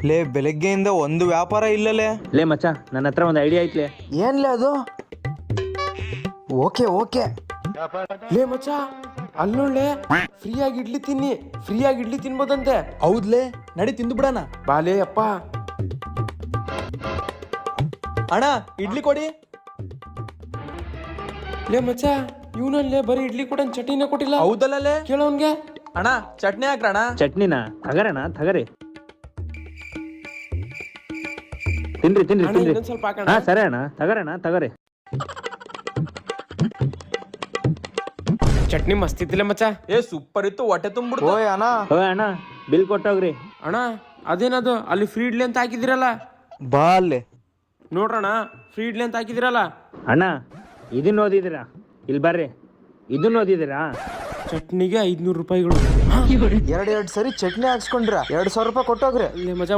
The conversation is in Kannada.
ಲೇ ಬೆಳಗ್ಗೆಯಿಂದ ಒಂದು ವ್ಯಾಪಾರ ಇಲ್ಲಲೇ. ಲೇ ಮಚ್ಚ, ನನ್ನ ಹತ್ರ ಒಂದು ಐಡಿಯಾ ಐತ್ಲೆ. ಏನ್ಲೇ ಅದು? Okay okay. ಲೇ ಮಚ್ಚ, ಅಲ್ಲೊಳ್ಳೆ ಫ್ರೀಯಾಗಿ ಇಡ್ಲಿ ತಿನ್ಬೋದಂತೆ. ಹೌದ್ಲೇ, ನಡಿ ತಿಂದು ಬಿಡೋಣ. ಬಾಲೇ ಅಪ್ಪ. ಅಣ್ಣ ಇಡ್ಲಿ ಕೊಡಿ. ಲೇ ಮಚ್ಚ, ಇವನಲ್ಲೇ ಬರೀ ಇಡ್ಲಿ ಕೊಡ ಚಟ್ನಿನ ಕೊಟ್ಟಿಲ್ಲ. ಹೌದಲ್ಲೇ, ಕೇಳೋನ್ಗೆ. ಅಣ್ಣ ಚಟ್ನಿ ಹಾಕ್ರಣ. ಚಟ್ನಿನ ತಗರಣ, ತಗರಿ. ತಿನ್ರಿ ತಿನ್ರಿ ಅಣ್ಣ, ತಿನ್ರಿ. ಇನ್ನೊಂದ್ ಸ್ವಲ್ಪ ಹಾಕೋಣ. ಹಾ ಸರಿ ಅಣ್ಣ, ತಗರಣ ತಗರಿ. ಚಟ್ನಿ ಮಸ್ತ್ ಇತ್ತಿಲ್ಲ ಮಚ್ಚ. ಏ ಸೂಪರ್ ಇತ್ತು, ಹೊಟ್ಟೆ ತುಂಬಿಡ್ತು. ಓಯ್ ಅಣ್ಣ, ಓ ಅಣ್ಣ, ಬಿಲ್ ಕೊಟ್ಟೋಗ್ರಿ. ಅಣ್ಣ ಅದೇನದು ಅಲ್ಲಿ ಫ್ರೀ ಇಡ್ಲಿ ಅಂತ ಹಾಕಿದಿರಲ್ಲ ಬಾ ಅಲ್ಲೇ. ನೋಡ್ರಣ, ಫ್ರೀ ಇಡ್ಲಿ ಅಂತ ಹಾಕಿದಿರಲ್ಲ. ಅಣ್ಣ ಇದನ್ನ ಓದಿದ್ದೀರಾ? ಇಲ್ಲಿ ಬರ್ರಿ, ಇದನ್ನ ಓದಿದ್ದೀರಾ? ಚಟ್ನಿಗೆ 500 ರೂಪಾಯಿಗಳು. ಎರಡ್ ಸರಿ ಚಟ್ನಿ ಹಾಕ್ಸ್ಕೊಂಡ್ರ 2,000 ರೂಪಾಯಿ ಕೊಟ್ಟೋಗ್ರಿ. ಲೇ ಮಚ್ಚ,